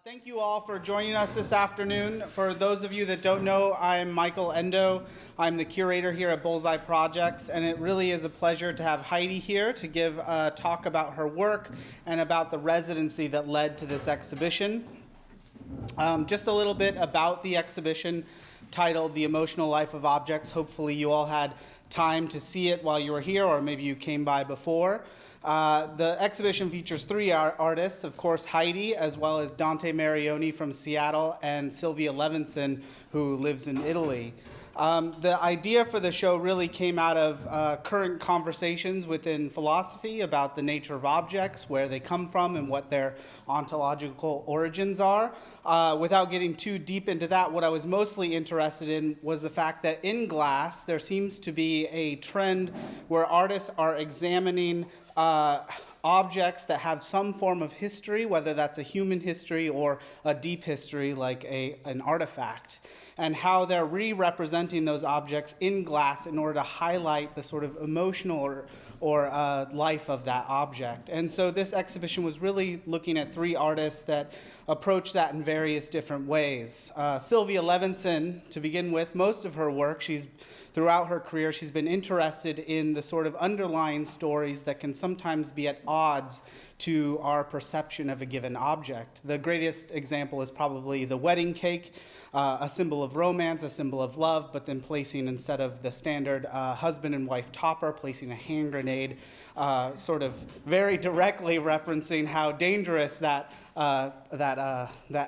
Thank you all for joining us this afternoon. For those of you that don't know, I'm Michael Endo. I'm the curator here at Bullseye Projects, and it really is a pleasure to have Heidi here to give a talk about her work and about the residency that led to this exhibition. Just a little bit about the exhibition titled The Emotional Life of Objects. Hopefully you all had time to see it while you were here, or maybe you came by before. The exhibition features three artists, of course, Heidi, as well as Dante Marioni from Seattle, and Sylvia Levinson, who lives in Italy. The idea for the show really came out of current conversations within philosophy about the nature of objects, where they come from, and what their ontological origins are. Without getting too deep into that, what I was mostly interested in was the fact that in glass, there seems to be a trend where artists are examining objects that have some form of history, whether that's a human history or a deep history like an artifact, and how they're re-representing those objects in glass in order to highlight the sort of emotional or life of that object. And so this exhibition was really looking at three artists that approach that in various different ways. Sylvia Levinson, to begin with, most of her work, throughout her career, she's been interested in the sort of underlying stories that can sometimes be at odds to our perception of a given object. The greatest example is probably the wedding cake, a symbol of romance, a symbol of love, but then placing, instead of the standard husband and wife topper, placing a hand grenade, sort of very directly referencing how dangerous that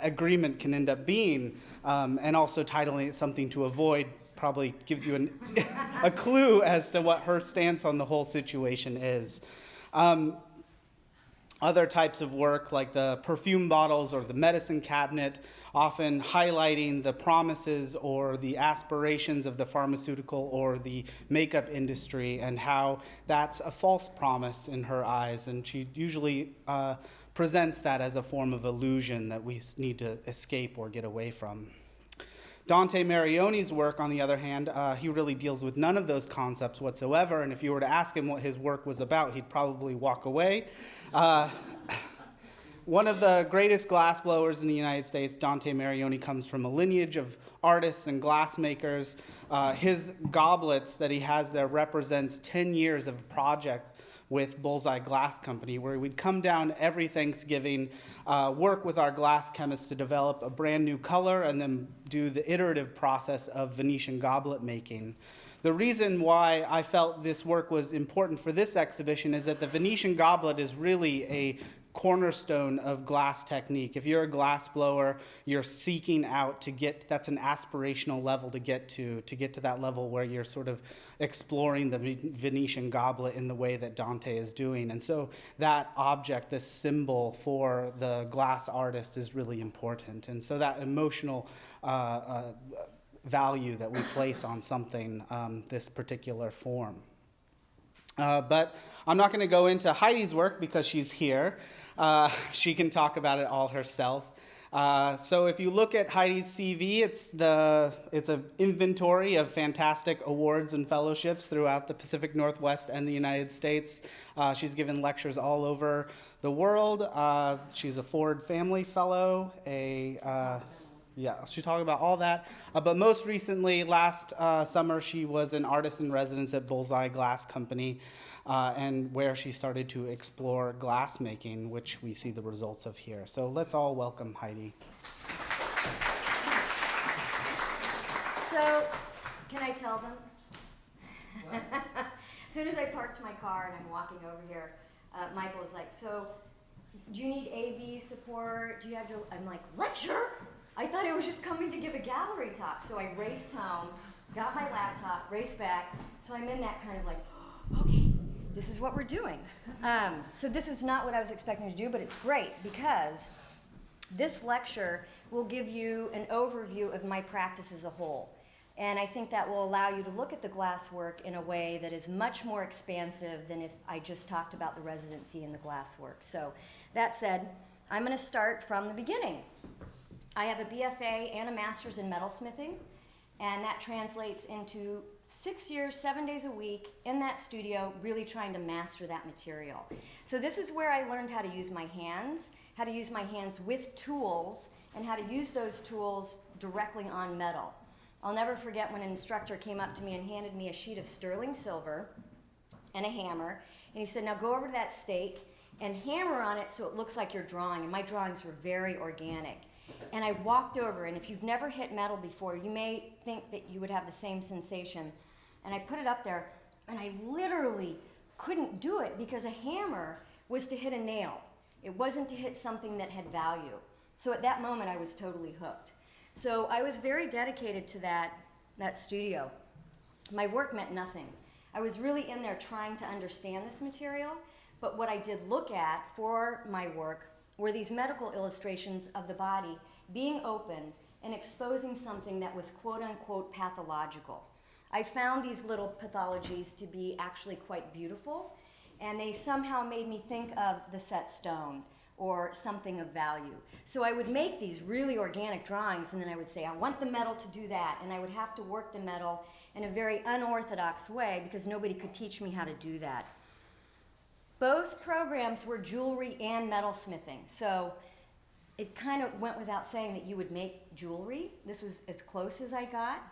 agreement can end up being, and also titling it Something to Avoid probably gives you a clue as to what her stance on the whole situation is. Other types of work, like the perfume bottles or the medicine cabinet, often highlighting the promises or the aspirations of the pharmaceutical or the makeup industry, and how that's a false promise in her eyes, and she usually presents that as a form of illusion that we need to escape or get away from. Dante Marioni's work, on the other hand, he really deals with none of those concepts whatsoever, and if you were to ask him what his work was about, he'd probably walk away. One of the greatest glassblowers in the United States, Dante Marioni, comes from a lineage of artists and glassmakers. His goblets that he has there represents 10 years of project with Bullseye Glass Company, where we'd come down every Thanksgiving, work with our glass chemists to develop a brand new color, and then do the iterative process of Venetian goblet making. The reason why I felt this work was important for this exhibition is that the Venetian goblet is really a cornerstone of glass technique. If you're a glass blower, you're seeking out to get, that's an aspirational level to get to that level where you're sort of exploring the Venetian goblet in the way that Dante is doing. And so that object, this symbol for the glass artist, is really important. And so that emotional value that we place on something, this particular form. But I'm not going to go into Heidi's work because she's here. She can talk about it all herself. So if you look at Heidi's CV, it's an inventory of fantastic awards and fellowships throughout the Pacific Northwest and the United States. She's given lectures all over the world. She's a Ford Family Fellow, she'll talk about all that. But most recently, last summer, she was an artist in residence at Bullseye Glass Company, and where she started to explore glass making, which we see the results of here. So let's all welcome Heidi. So, can I tell them? As soon as I parked my car and I'm walking over here, Michael was like, so, do you need AV support? Do you have to, I'm like, lecture? I thought I was just coming to give a gallery talk. So I raced home, got my laptop, raced back. So I'm in that kind of like, okay, this is what we're doing. So this is not what I was expecting to do, but it's great because this lecture will give you an overview of my practice as a whole. And I think that will allow you to look at the glass work in a way that is much more expansive than if I just talked about the residency and the glass work. So that said, I'm going to start from the beginning. I have a BFA and a master's in metalsmithing, and that translates into 6 years, 7 days a week in that studio, really trying to master that material. So this is where I learned how to use my hands, with tools, and how to use those tools directly on metal. I'll never forget when an instructor came up to me and handed me a sheet of sterling silver and a hammer, and he said, now go over to that stake and hammer on it so it looks like you're drawing. And my drawings were very organic. And I walked over, and if you've never hit metal before, you may think that you would have the same sensation. And I put it up there, and I literally couldn't do it because a hammer was to hit a nail. It wasn't to hit something that had value. So at that moment, I was totally hooked. So I was very dedicated to that studio. My work meant nothing. I was really in there trying to understand this material, but what I did look at for my work were these medical illustrations of the body being opened and exposing something that was quote-unquote pathological. I found these little pathologies to be actually quite beautiful, and they somehow made me think of the set stone or something of value. So I would make these really organic drawings, and then I would say, I want the metal to do that, and I would have to work the metal in a very unorthodox way because nobody could teach me how to do that. Both programs were jewelry and metalsmithing, so it kind of went without saying that you would make jewelry. This was as close as I got.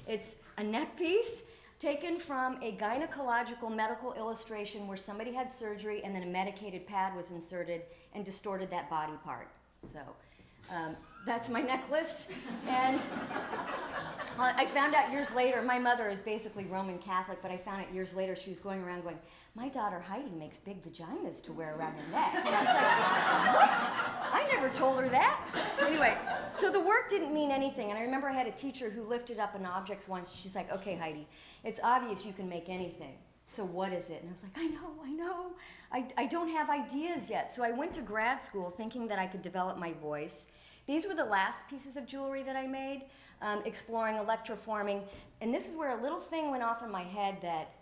It's a neck piece taken from a gynecological medical illustration where somebody had surgery and then a medicated pad was inserted and distorted that body part. So that's my necklace. And I found out years later, my mother is basically Roman Catholic, but I found out years later she was going around going, my daughter Heidi makes big vaginas to wear around her neck. And I was like, what? I never told her that. Anyway, so the work didn't mean anything. And I remember I had a teacher who lifted up an object once. She's like, okay, Heidi, it's obvious you can make anything. So what is it? And I was like, I know. I don't have ideas yet. So I went to grad school thinking that I could develop my voice. These were the last pieces of jewelry that I made, exploring Electro Forming. And this is where a little thing went off in my head that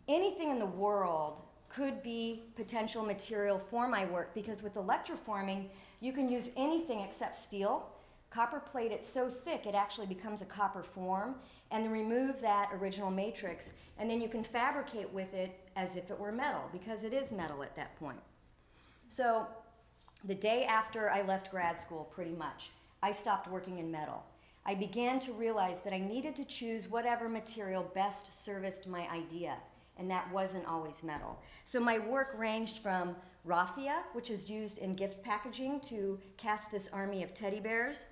anything in the world could be potential material for my work, because with Electro Forming, you can use anything except steel. Copper plate, it's so thick it actually becomes a copper form, and then remove that original matrix, and then you can fabricate with it as if it were metal, because it is metal at that point. So the day after I left grad school, pretty much, I stopped working in metal. I began to realize that I needed to choose whatever material best serviced my idea, and that wasn't always metal. So my work ranged from raffia, which is used in gift packaging to cast this army of teddy bears,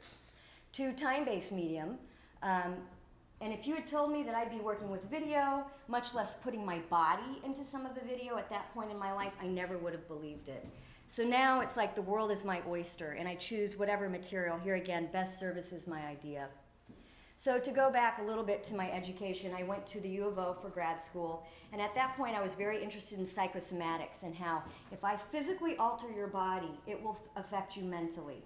to time-based medium. And if you had told me that I'd be working with video, much less putting my body into some of the video at that point in my life, I never would have believed it. So now it's like the world is my oyster, and I choose whatever material, here again, best services my idea. So to go back a little bit to my education, I went to the U of O for grad school, and at that point I was very interested in psychosomatics and how if I physically alter your body, it will affect you mentally.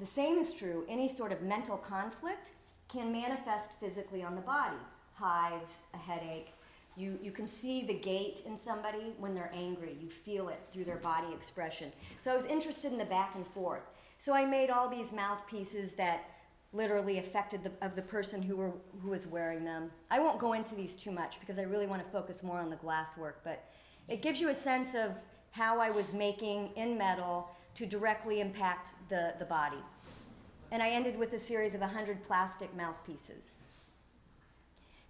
The same is true, any sort of mental conflict can manifest physically on the body. Hives, a headache. You can see the gait in somebody when they're angry. You feel it through their body expression. So I was interested in the back and forth. So I made all these mouthpieces that literally affected the person who was wearing them. I won't go into these too much because I really want to focus more on the glass work, but it gives you a sense of how I was making in metal to directly impact the body. And I ended with a series of 100 plastic mouthpieces.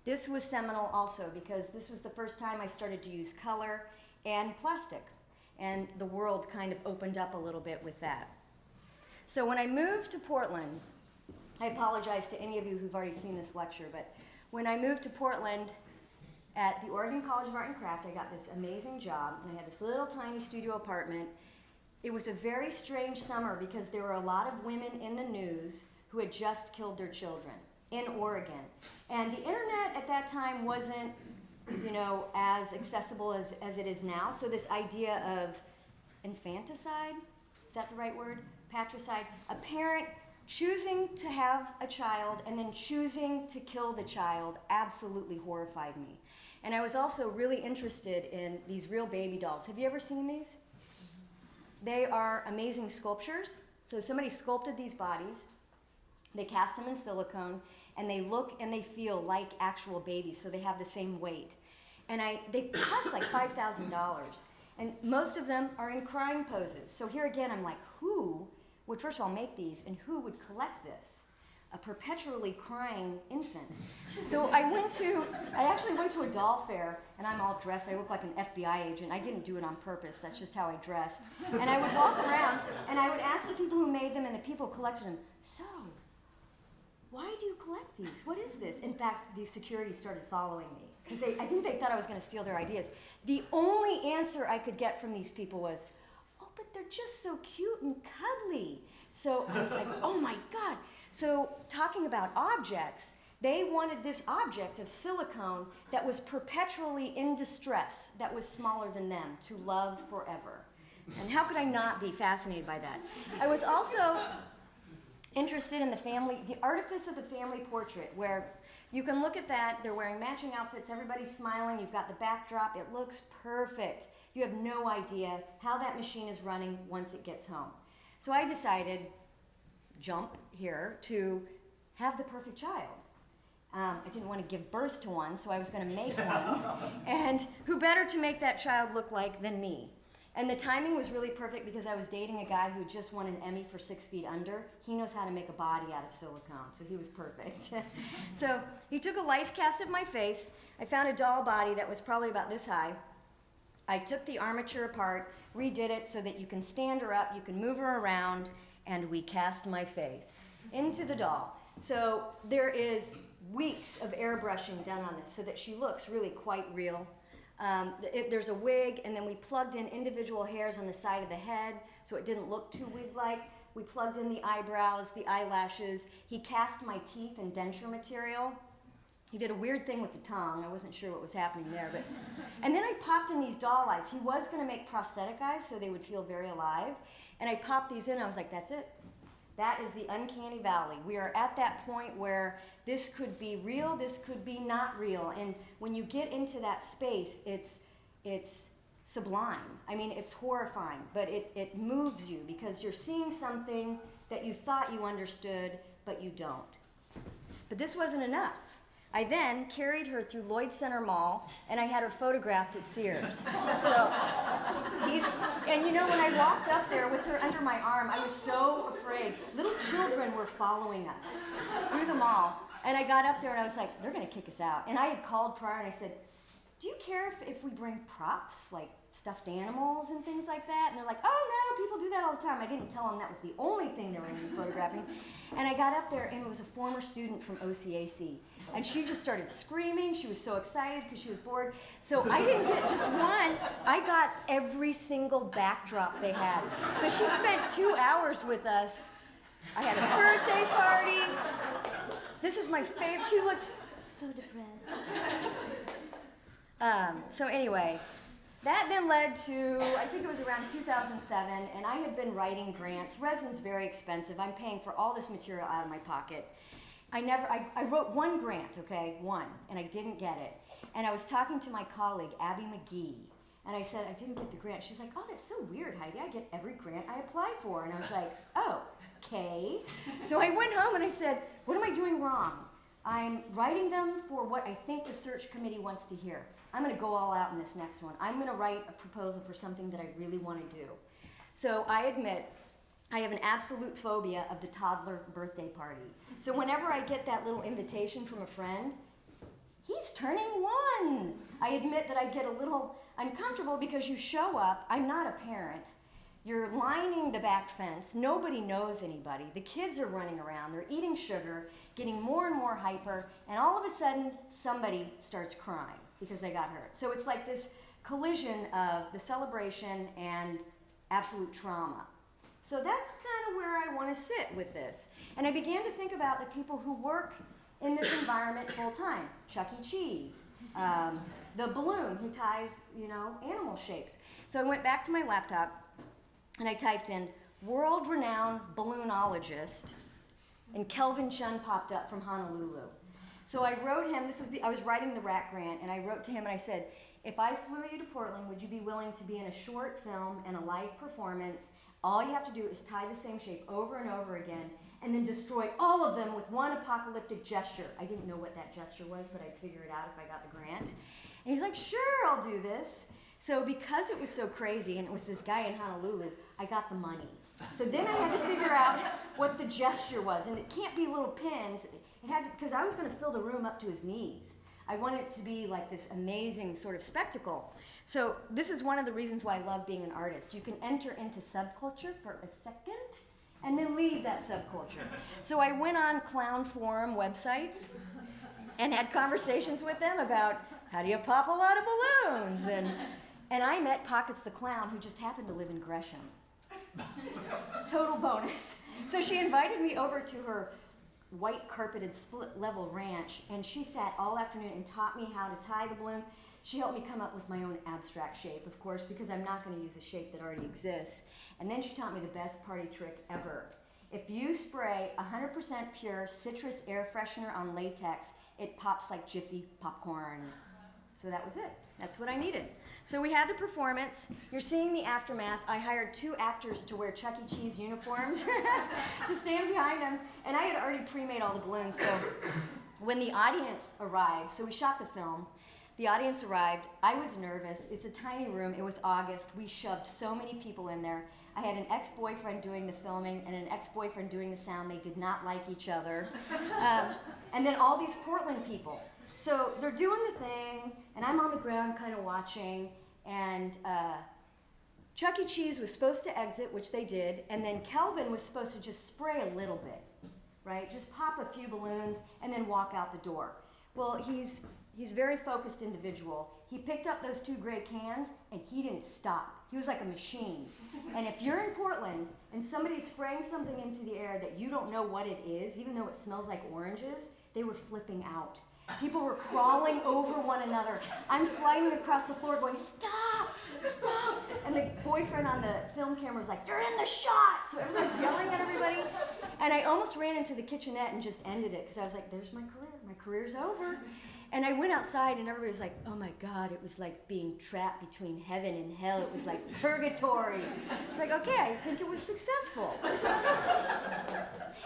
This was seminal also because this was the first time I started to use color and plastic, and the world kind of opened up a little bit with that. So when I moved to Portland, I apologize to any of you who've already seen this lecture, but when I moved to Portland at the Oregon College of Art and Craft, I got this amazing job, and I had this little tiny studio apartment. It was a very strange summer because there were a lot of women in the news who had just killed their children in Oregon. And the internet at that time wasn't, as accessible as it is now. So this idea of infanticide, is that the right word? Patricide, a parent choosing to have a child and then choosing to kill the child absolutely horrified me. And I was also really interested in these real baby dolls. Have you ever seen these? They are amazing sculptures. So somebody sculpted these bodies. They cast them in silicone, and they look and they feel like actual babies, so they have the same weight. And they cost like $5,000. And most of them are in crying poses. So here again, I'm like, who would first of all make these, and who would collect this? A perpetually crying infant. So I actually went to a doll fair, and I'm all dressed. I look like an FBI agent. I didn't do it on purpose. That's just how I dressed. And I would walk around, and I would ask the people who made them and the people who collected them, so, why do you collect these? What is this? In fact, the security started following me, because I think they thought I was going to steal their ideas. The only answer I could get from these people was, oh, but they're just so cute and cuddly. So I was like, oh my God. So talking about objects, they wanted this object of silicone that was perpetually in distress, that was smaller than them, to love forever. And how could I not be fascinated by that? I was also interested in the artifice of the family portrait, where you can look at that, they're wearing matching outfits, everybody's smiling, you've got the backdrop, it looks perfect. You have no idea how that machine is running once it gets home. So I decided, jump here, to have the perfect child. I didn't want to give birth to one, so I was going to make one. And who better to make that child look like than me? And the timing was really perfect because I was dating a guy who just won an Emmy for 6 Feet Under. He knows how to make a body out of silicone, so he was perfect. So he took a life cast of my face. I found a doll body that was probably about this high. I took the armature apart, redid it so that you can stand her up, you can move her around, and we cast my face into the doll. So there is weeks of airbrushing done on this so that she looks really quite real. There's a wig, and then we plugged in individual hairs on the side of the head so it didn't look too wig-like. We plugged in the eyebrows, the eyelashes. He cast my teeth in denture material. He did a weird thing with the tongue. I wasn't sure what was happening there. And then I popped in these doll eyes. He was going to make prosthetic eyes so they would feel very alive. And I popped these in. I was like, that's it. That is the uncanny valley. We are at that point where this could be real, this could be not real. And when you get into that space, it's sublime. I mean, it's horrifying, but it moves you because you're seeing something that you thought you understood, but you don't. But this wasn't enough. I then carried her through Lloyd Center Mall, and I had her photographed at Sears. So, and you know, when I walked up there with her under my arm, I was so afraid. Little children were following us through the mall. And I got up there and I was like, they're gonna kick us out. And I had called prior and I said, do you care if we bring props, like stuffed animals and things like that? And they're like, oh no, people do that all the time. I didn't tell them that was the only thing they were gonna be photographing. And I got up there and it was a former student from OCAC. And she just started screaming. She was so excited because she was bored. So I didn't get just one. I got every single backdrop they had. So she spent 2 hours with us. I had a birthday party. This is my favorite. She looks so depressed. So anyway, that then led to, I think it was around 2007, and I had been writing grants. Resin's very expensive. I'm paying for all this material out of my pocket. I wrote one grant, okay, one, and I didn't get it. And I was talking to my colleague, Abby McGee, and I said, I didn't get the grant. She's like, oh, that's so weird, Heidi. I get every grant I apply for. And I was like, oh, okay. So I went home and I said, what am I doing wrong? I'm writing them for what I think the search committee wants to hear. I'm going to go all out in this next one. I'm going to write a proposal for something that I really want to do. So I admit, I have an absolute phobia of the toddler birthday party. So whenever I get that little invitation from a friend, he's turning 1. I admit that I get a little uncomfortable because you show up, I'm not a parent, you're lining the back fence, nobody knows anybody, the kids are running around, they're eating sugar, getting more and more hyper, and all of a sudden somebody starts crying because they got hurt. So it's like this collision of the celebration and absolute trauma. So that's kind of where I want to sit with this. And I began to think about the people who work in this environment full time. Chuck E. Cheese, the balloon who ties, animal shapes. So I went back to my laptop and I typed in world-renowned balloonologist, and Kelvin Chun popped up from Honolulu. So I wrote him, I was writing the RAC grant, and I wrote to him and I said, if I flew you to Portland, would you be willing to be in a short film and a live performance? All you have to do is tie the same shape over and over again, and then destroy all of them with one apocalyptic gesture. I didn't know what that gesture was, but I'd figure it out if I got the grant. And he's like, sure, I'll do this. So because it was so crazy, and it was this guy in Honolulu, I got the money. So then I had to figure out what the gesture was. And it can't be little pins. It had to, because I was going to fill the room up to his knees. I wanted it to be like this amazing sort of spectacle. So this is one of the reasons why I love being an artist. You can enter into subculture for a second and then leave that subculture. So I went on clown forum websites and had conversations with them about how do you pop a lot of balloons? And I met Pockets the Clown, who just happened to live in Gresham. Total bonus. So she invited me over to her white carpeted split level ranch, and she sat all afternoon and taught me how to tie the balloons. She helped me come up with my own abstract shape, of course, because I'm not going to use a shape that already exists. And then she taught me the best party trick ever. If you spray 100% pure citrus air freshener on latex, it pops like Jiffy popcorn. So that was it. That's what I needed. So we had the performance. You're seeing the aftermath. I hired 2 actors to wear Chuck E. Cheese uniforms to stand behind them. And I had already pre-made all the balloons. So when the audience arrived, so we shot the film, the audience arrived. I was nervous. It's a tiny room. It was August. We shoved so many people in there. I had an ex-boyfriend doing the filming and an ex-boyfriend doing the sound. They did not like each other. And then all these Portland people. So they're doing the thing, and I'm on the ground kind of watching, and Chuck E. Cheese was supposed to exit, which they did, and then Kelvin was supposed to just spray a little bit, right? Just pop a few balloons and then walk out the door. Well, he's a very focused individual. He picked up those 2 gray cans, and he didn't stop. He was like a machine. And if you're in Portland and somebody's spraying something into the air that you don't know what it is, even though it smells like oranges, they were flipping out. People were crawling over one another. I'm sliding across the floor going, stop, stop. And the boyfriend on the film camera was like, you're in the shot. So everybody's yelling at everybody. And I almost ran into the kitchenette and just ended it because I was like, there's my career. My career's over. And I went outside and everybody was like, oh my God, it was like being trapped between heaven and hell. It was like purgatory. It's like, okay, I think it was successful.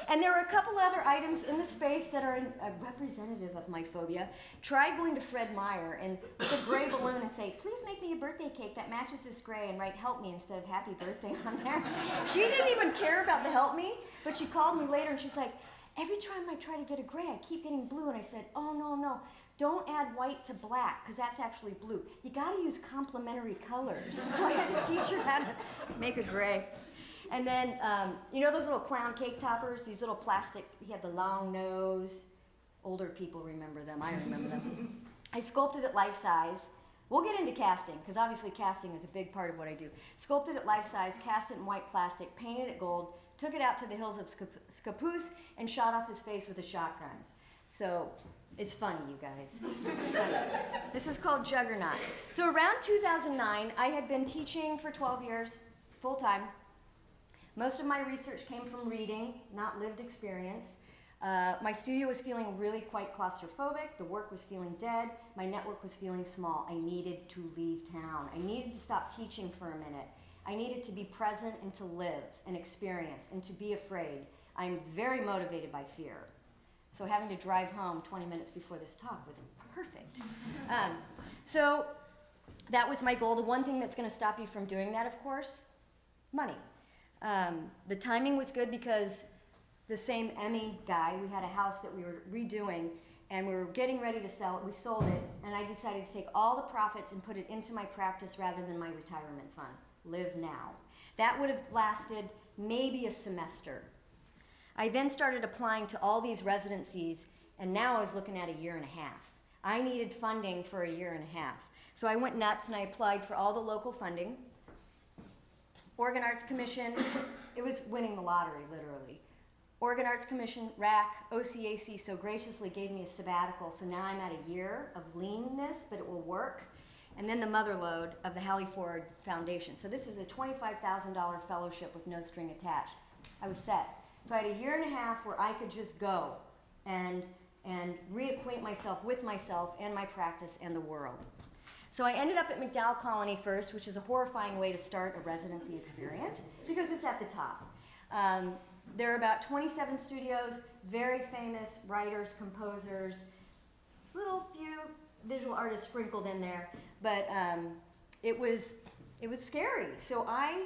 And there are a couple other items in the space that are representative of my phobia. Try going to Fred Meyer and with a gray balloon and say, please make me a birthday cake that matches this gray and write help me instead of happy birthday on there. She didn't even care about the help me, but she called me later and she's like, every time I try to get a gray, I keep getting blue. And I said, oh, no. Don't add white to black, because that's actually blue. You got to use complementary colors. So I had to teach her how to make a gray. And then, you know those little clown cake toppers? These little plastic, he had the long nose. Older people remember them. I remember them. I sculpted it life size. We'll get into casting, because obviously casting is a big part of what I do. Sculpted it life size, cast it in white plastic, painted it gold, took it out to the hills of Scappoose, and shot off his face with a shotgun. So it's funny, you guys. It's funny. This is called Juggernaut. So around 2009, I had been teaching for 12 years, full-time. Most of my research came from reading, not lived experience. My studio was feeling really quite claustrophobic. The work was feeling dead. My network was feeling small. I needed to leave town. I needed to stop teaching for a minute. I needed to be present and to live and experience and to be afraid. I'm very motivated by fear. So having to drive home 20 minutes before this talk was perfect. So that was my goal. The one thing that's going to stop you from doing that, of course, money. The timing was good because the same Emmy guy, we had a house that we were redoing and we were getting ready to sell it. We sold it, and I decided to take all the profits and put it into my practice rather than my retirement fund. Live now. That would have lasted maybe a semester. I then started applying to all these residencies, and now I was looking at a year and a half. I needed funding for a year and a half. So I went nuts and I applied for all the local funding. Oregon Arts Commission, it was winning the lottery, literally. Oregon Arts Commission, RAC, OCAC so graciously gave me a sabbatical, so now I'm at a year of leanness, but it will work. And then the motherlode of the Hallie Ford Foundation. So this is a $25,000 fellowship with no string attached. I was set. So I had a year and a half where I could just go and reacquaint myself with myself and my practice and the world. So I ended up at McDowell Colony first, which is a horrifying way to start a residency experience because it's at the top. There are about 27 studios, very famous writers, composers, little few visual artists sprinkled in there, but it was scary. So I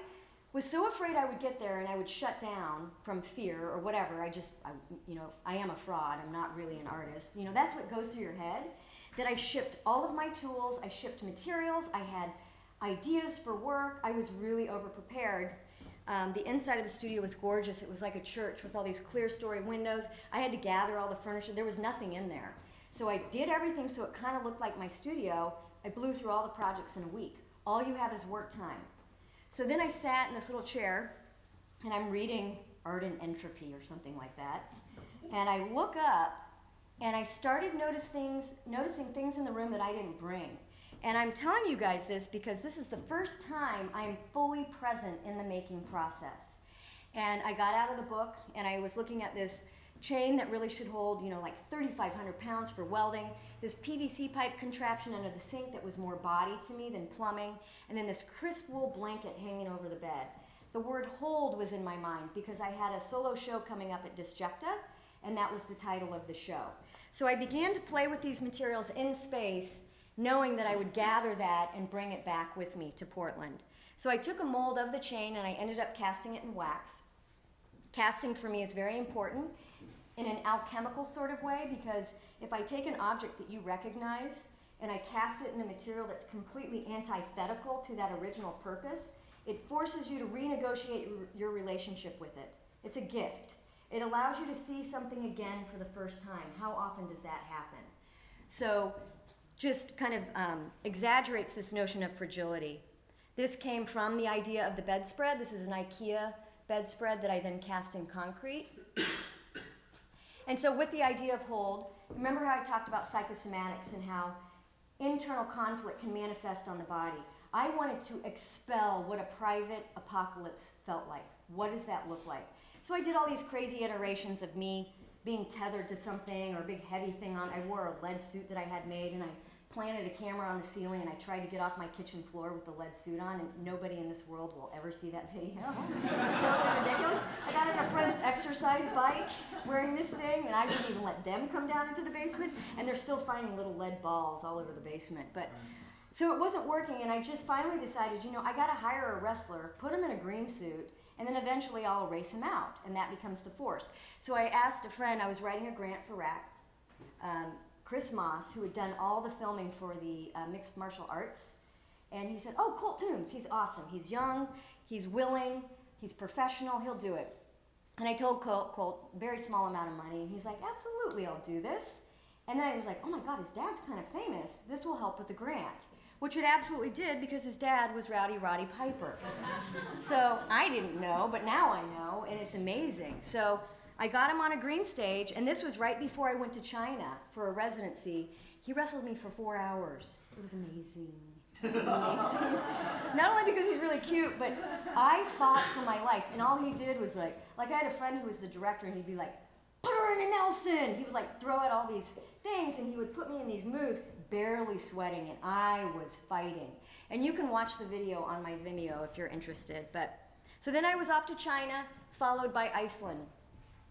was so afraid I would get there and I would shut down from fear or whatever. I am a fraud. I'm not really an artist. That's what goes through your head. That I shipped all of my tools. I shipped materials. I had ideas for work. I was really overprepared. The inside of the studio was gorgeous. It was like a church with all these clear story windows. I had to gather all the furniture. There was nothing in there. So I did everything so it kind of looked like my studio. I blew through all the projects in a week. All you have is work time. So then I sat in this little chair and I'm reading Art and Entropy or something like that. And I look up and I started noticing things in the room that I didn't bring. And I'm telling you guys this because this is the first time I'm fully present in the making process. And I got out of the book and I was looking at this chain that really should hold, like 3,500 pounds for welding, this PVC pipe contraption under the sink that was more body to me than plumbing, and then this crisp wool blanket hanging over the bed. The word hold was in my mind because I had a solo show coming up at Disjecta, and that was the title of the show. So I began to play with these materials in space, knowing that I would gather that and bring it back with me to Portland. So I took a mold of the chain and I ended up casting it in wax. Casting for me is very important in an alchemical sort of way, because if I take an object that you recognize and I cast it in a material that's completely antithetical to that original purpose, it forces you to renegotiate your relationship with it. It's a gift. It allows you to see something again for the first time. How often does that happen? So just kind of exaggerates this notion of fragility. This came from the idea of the bedspread. This is an IKEA bedspread that I then cast in concrete. And so with the idea of hold, remember how I talked about psychosomatics and how internal conflict can manifest on the body? I wanted to expel what a private apocalypse felt like. What does that look like? So I did all these crazy iterations of me being tethered to something or a big heavy thing on. I wore a lead suit that I had made and I planted a camera on the ceiling and I tried to get off my kitchen floor with the lead suit on, and nobody in this world will ever see that video. It's totally ridiculous. I got in a friend's exercise bike wearing this thing, and I wouldn't even let them come down into the basement, and they're still finding little lead balls all over the basement. But so it wasn't working, and I just finally decided, I gotta hire a wrestler, put him in a green suit, and then eventually I'll erase him out, and that becomes the force. So I asked a friend, I was writing a grant for RAC, Chris Moss, who had done all the filming for the mixed martial arts, and he said, oh, Colt Toombs, he's awesome. He's young, he's willing, he's professional, he'll do it. And I told Colt, very small amount of money, and he's like, absolutely, I'll do this. And then I was like, oh my God, his dad's kind of famous. This will help with the grant, which it absolutely did because his dad was Rowdy Roddy Piper. So I didn't know, but now I know, and it's amazing. So I got him on a green stage, and this was right before I went to China for a residency. He wrestled me for 4 hours. It was amazing. It was amazing. Not only because he's really cute, but I fought for my life, and all he did was like I had a friend who was the director, and he'd be like, put her in a Nelson. He would like throw out all these things, and he would put me in these moves, barely sweating, and I was fighting. And you can watch the video on my Vimeo if you're interested. But so then I was off to China, followed by Iceland.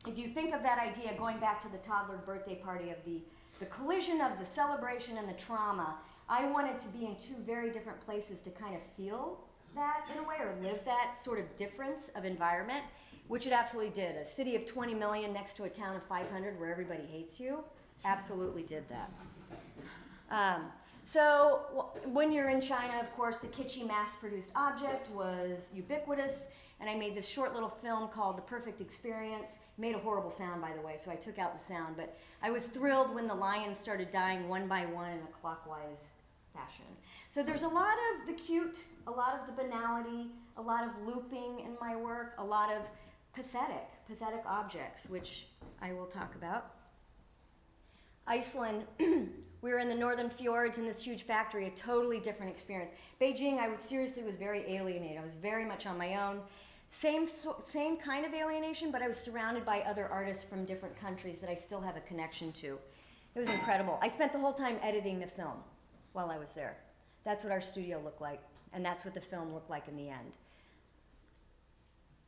If you think of that idea, going back to the toddler birthday party of the collision of the celebration and the trauma, I wanted to be in two very different places to kind of feel that in a way, or live that sort of difference of environment, which it absolutely did. A city of 20 million next to a town of 500 where everybody hates you, absolutely did that. So when you're in China, of course, the kitschy mass-produced object was ubiquitous, and I made this short little film called The Perfect Experience. Made a horrible sound, by the way, so I took out the sound, but I was thrilled when the lions started dying one by one in a clockwise fashion. So there's a lot of the cute, a lot of the banality, a lot of looping in my work, a lot of pathetic objects, which I will talk about. Iceland, we were in the northern fjords in this huge factory, a totally different experience. Beijing, I seriously was very alienated. I was very much on my own. Same kind of alienation, but I was surrounded by other artists from different countries that I still have a connection to. It was incredible. I spent the whole time editing the film while I was there. That's what our studio looked like, and that's what the film looked like in the end.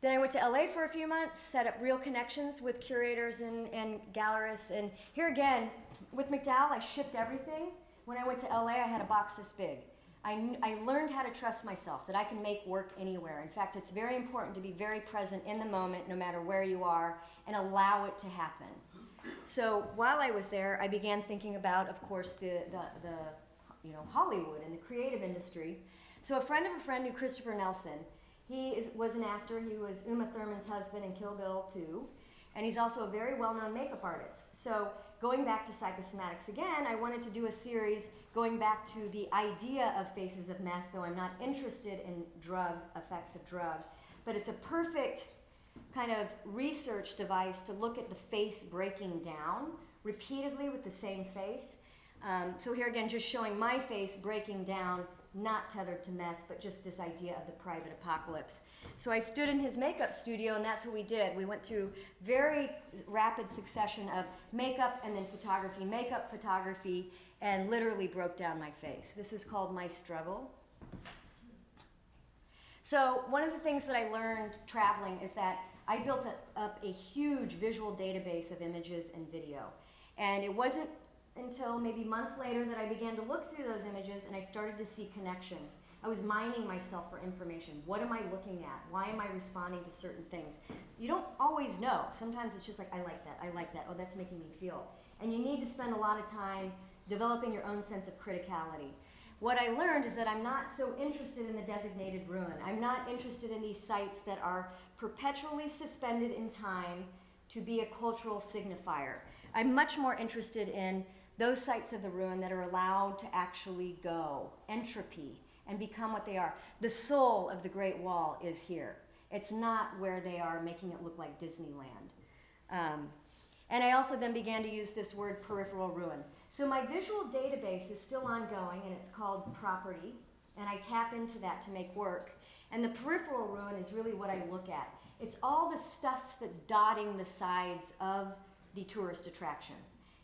Then I went to LA for a few months, set up real connections with curators and gallerists. And here again, with McDowell, I shipped everything. When I went to LA, I had a box this big. I learned how to trust myself, that I can make work anywhere. In fact, it's very important to be very present in the moment, no matter where you are, and allow it to happen. So while I was there, I began thinking about, of course, the Hollywood and the creative industry. So a friend of a friend knew Christopher Nelson. He was an actor. He was Uma Thurman's husband in Kill Bill 2. And he's also a very well-known makeup artist. So going back to psychosomatics again, I wanted to do a series going back to the idea of faces of meth, though I'm not interested in effects of drug. But it's a perfect kind of research device to look at the face breaking down repeatedly with the same face. So here again, just showing my face breaking down, not tethered to meth, but just this idea of the private apocalypse. So I stood in his makeup studio, and that's what we did. We went through very rapid succession of makeup and then photography, and literally broke down my face. This is called My Struggle. So one of the things that I learned traveling is that I built up a huge visual database of images and video. And it wasn't until maybe months later that I began to look through those images and I started to see connections. I was mining myself for information. What am I looking at? Why am I responding to certain things? You don't always know. Sometimes it's just like, I like that, oh, that's making me feel. And you need to spend a lot of time developing your own sense of criticality. What I learned is that I'm not so interested in the designated ruin. I'm not interested in these sites that are perpetually suspended in time to be a cultural signifier. I'm much more interested in those sites of the ruin that are allowed to actually go, entropy, and become what they are. The soul of the Great Wall is here. It's not where they are making it look like Disneyland. And I also then began to use this word peripheral ruin. So my visual database is still ongoing, and it's called property, and I tap into that to make work. And the peripheral ruin is really what I look at. It's all the stuff that's dotting the sides of the tourist attraction.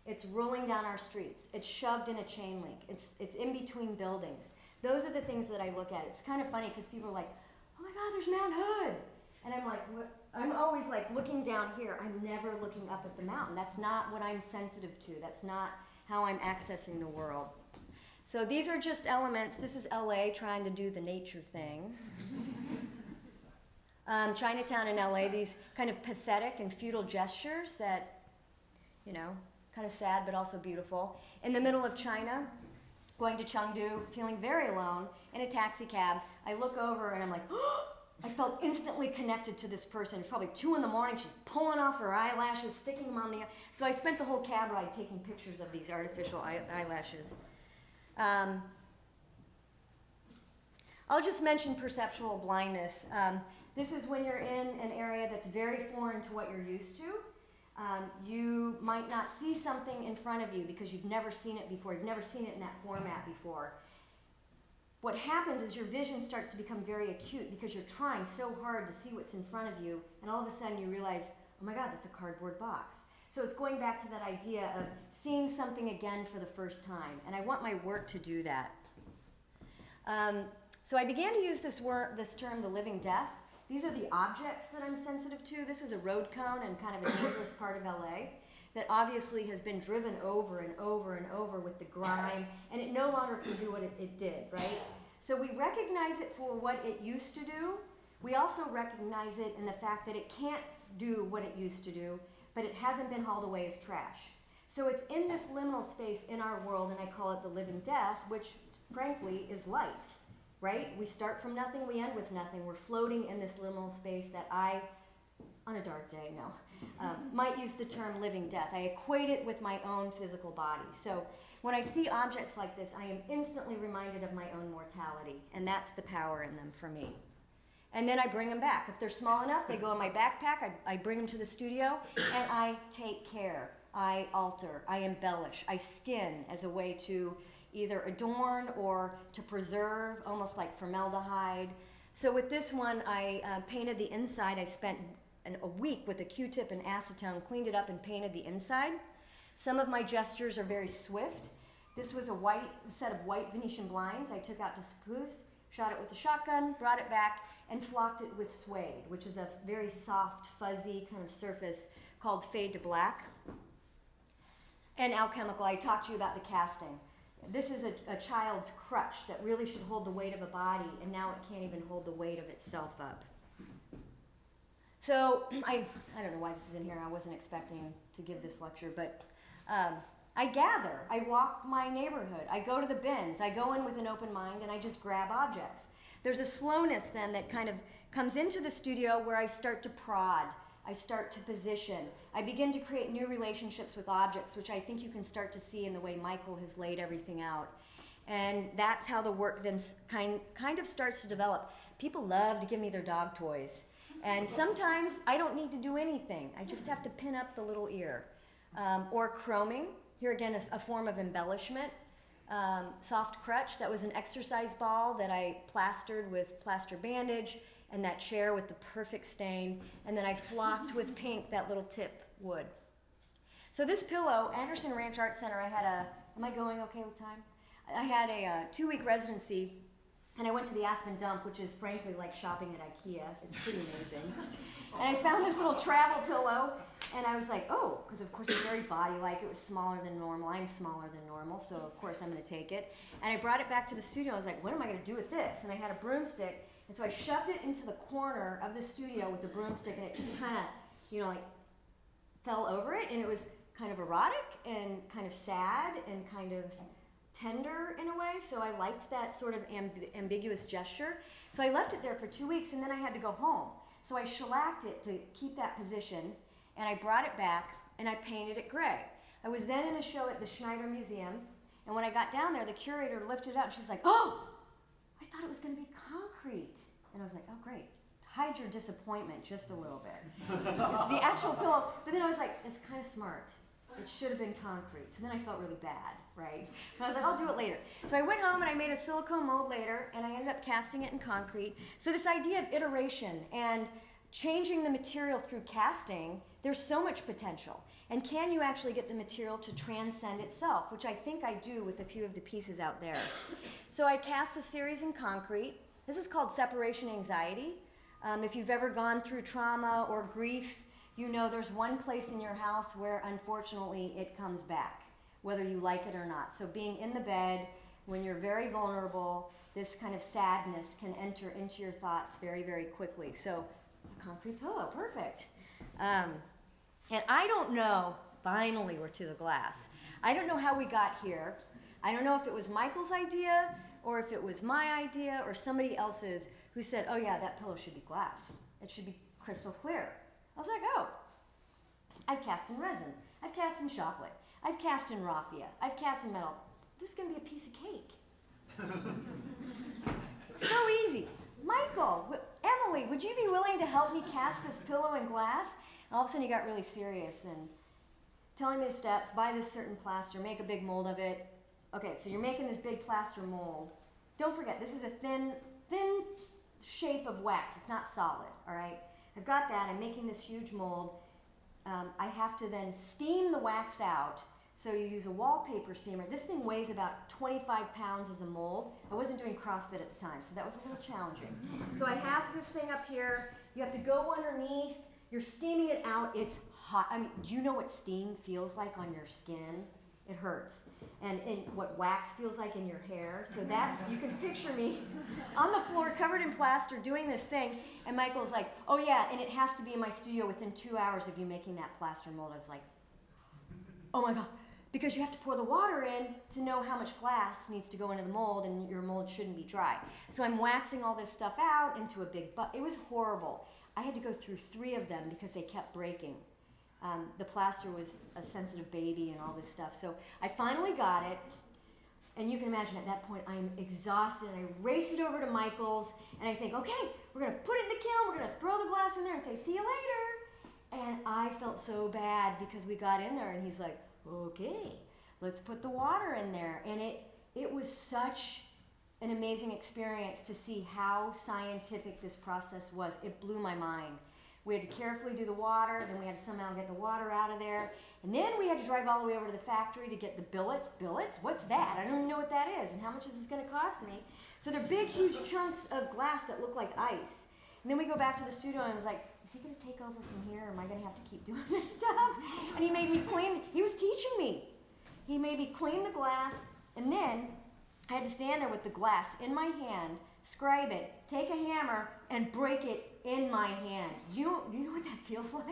It's rolling down our streets. It's shoved in a chain link. It's in between buildings. Those are the things that I look at. It's kind of funny because people are like, oh my God, there's Mount Hood. And I'm like, what? I'm always like looking down here. I'm never looking up at the mountain. That's not what I'm sensitive to. That's not how I'm accessing the world. So these are just elements. This is LA trying to do the nature thing. Chinatown in LA, these kind of pathetic and futile gestures that, kind of sad but also beautiful. In the middle of China, going to Chengdu, feeling very alone, in a taxi cab, I look over and I'm like, oh! I felt instantly connected to this person. It's probably 2 in the morning. She's pulling off her eyelashes, sticking them on the... So I spent the whole cab ride taking pictures of these artificial eyelashes. I'll just mention perceptual blindness. This is when you're in an area that's very foreign to what you're used to. You might not see something in front of you because you've never seen it before. You've never seen it in that format before. What happens is your vision starts to become very acute because you're trying so hard to see what's in front of you, and all of a sudden you realize, oh my God, that's a cardboard box. So it's going back to that idea of seeing something again for the first time, and I want my work to do that. So I began to use this term, the living death. These are the objects that I'm sensitive to. This is a road cone in kind of a dangerous part of LA that obviously has been driven over and over and over with the grime, and it no longer can do what it did, right? So we recognize it for what it used to do. We also recognize it in the fact that it can't do what it used to do, but it hasn't been hauled away as trash. So it's in this liminal space in our world, and I call it the living death, which frankly is life, right? We start from nothing, we end with nothing. We're floating in this liminal space that I, on a dark day, might use the term living death. I equate it with my own physical body. So when I see objects like this, I am instantly reminded of my own mortality, and that's the power in them for me. And then I bring them back. If they're small enough, they go in my backpack. I bring them to the studio, and I take care. I alter. I embellish. I skin as a way to either adorn or to preserve, almost like formaldehyde. So with this one, I painted the inside. I spent a week with a Q-tip and acetone, cleaned it up and painted the inside. Some of my gestures are very swift. This was a set of white Venetian blinds I took out to spruce, shot it with a shotgun, brought it back, and flocked it with suede, which is a very soft, fuzzy kind of surface called fade to black. And alchemical, I talked to you about the casting. This is a child's crutch that really should hold the weight of a body, and now it can't even hold the weight of itself up. So I don't know why this is in here. I wasn't expecting to give this lecture, but I gather. I walk my neighborhood. I go to the bins. I go in with an open mind, and I just grab objects. There's a slowness then that kind of comes into the studio where I start to prod. I start to position. I begin to create new relationships with objects, which I think you can start to see in the way Michael has laid everything out. And that's how the work then kind of starts to develop. People love to give me their dog toys. And sometimes I don't need to do anything. I just have to pin up the little ear. Or chroming. Here again, a form of embellishment. Soft crutch. That was an exercise ball that I plastered with plaster bandage, and that chair with the perfect stain, and then I flocked with pink that little tip wood. So this pillow, Anderson Ranch Art Center, am I going okay with time? I had a 2-week residency, and I went to the Aspen Dump, which is frankly like shopping at IKEA. It's pretty amazing. And I found this little travel pillow, and I was like, oh, because of course it's very body-like. It was smaller than normal. I'm smaller than normal, so of course I'm going to take it. And I brought it back to the studio. I was like, what am I going to do with this? And I had a broomstick, and so I shoved it into the corner of the studio with the broomstick, and it just kind of, like fell over it, and it was kind of erotic and kind of sad and kind of tender in a way. So I liked that sort of ambiguous gesture. So I left it there for 2 weeks, and then I had to go home. So I shellacked it to keep that position, and I brought it back, and I painted it gray. I was then in a show at the Schneider Museum, and when I got down there, the curator lifted it up, and she was like, oh, I thought it was going to be concrete. And I was like, oh, great. Hide your disappointment just a little bit. It's the actual pillow. But then I was like, it's kind of smart. It should have been concrete. So then I felt really bad, right? And I was like, I'll do it later. So I went home and I made a silicone mold later, and I ended up casting it in concrete. So this idea of iteration and changing the material through casting, there's so much potential. And can you actually get the material to transcend itself, which I think I do with a few of the pieces out there. So I cast a series in concrete. This is called separation anxiety. If you've ever gone through trauma or grief, you know there's one place in your house where unfortunately it comes back, whether you like it or not. So being in the bed, when you're very vulnerable, this kind of sadness can enter into your thoughts very, very quickly. So a concrete pillow, perfect. And I don't know, finally we're to the glass. I don't know how we got here. I don't know if it was Michael's idea or if it was my idea or somebody else's who said, oh yeah, that pillow should be glass. It should be crystal clear. I was like, oh, I've cast in resin. I've cast in chocolate. I've cast in raffia. I've cast in metal. This is going to be a piece of cake. So easy. Michael, Emily, would you be willing to help me cast this pillow in glass? And all of a sudden he got really serious and telling me the steps, buy this certain plaster, make a big mold of it. Okay, so you're making this big plaster mold. Don't forget, this is a thin shape of wax. It's not solid, all right? I've got that. I'm making this huge mold. I have to then steam the wax out. So you use a wallpaper steamer. This thing weighs about 25 pounds as a mold. I wasn't doing CrossFit at the time, so that was a little challenging. So I have this thing up here. You have to go underneath. You're steaming it out. It's hot. I mean, do you know what steam feels like on your skin? It hurts. And what wax feels like in your hair. So that's, you can picture me on the floor covered in plaster doing this thing. And Michael's like, oh yeah, and it has to be in my studio within 2 hours of you making that plaster mold. I was like, oh my God. Because you have to pour the water in to know how much glass needs to go into the mold, and your mold shouldn't be dry. So I'm waxing all this stuff out into a big bucket. It was horrible. I had to go through 3 of them because they kept breaking. The plaster was a sensitive baby and all this stuff. So I finally got it, and you can imagine at that point I'm exhausted, and I race it over to Michael's, and I think, okay, we're going to put it in the kiln, we're going to throw the glass in there and say, see you later. And I felt so bad because we got in there, and he's like, okay, let's put the water in there. And it was such an amazing experience to see how scientific this process was. It blew my mind. We had to carefully do the water, then we had to somehow get the water out of there, and then we had to drive all the way over to the factory to get the billets. Billets? What's that? I don't even know what that is, and how much is this going to cost me? So they're big, huge chunks of glass that look like ice. And then we go back to the studio, and I was like, is he going to take over from here, or am I going to have to keep doing this stuff? And he made me clean. He was teaching me. He made me clean the glass, and then I had to stand there with the glass in my hand, scribe it, take a hammer, and break it in my hand. You know what that feels like?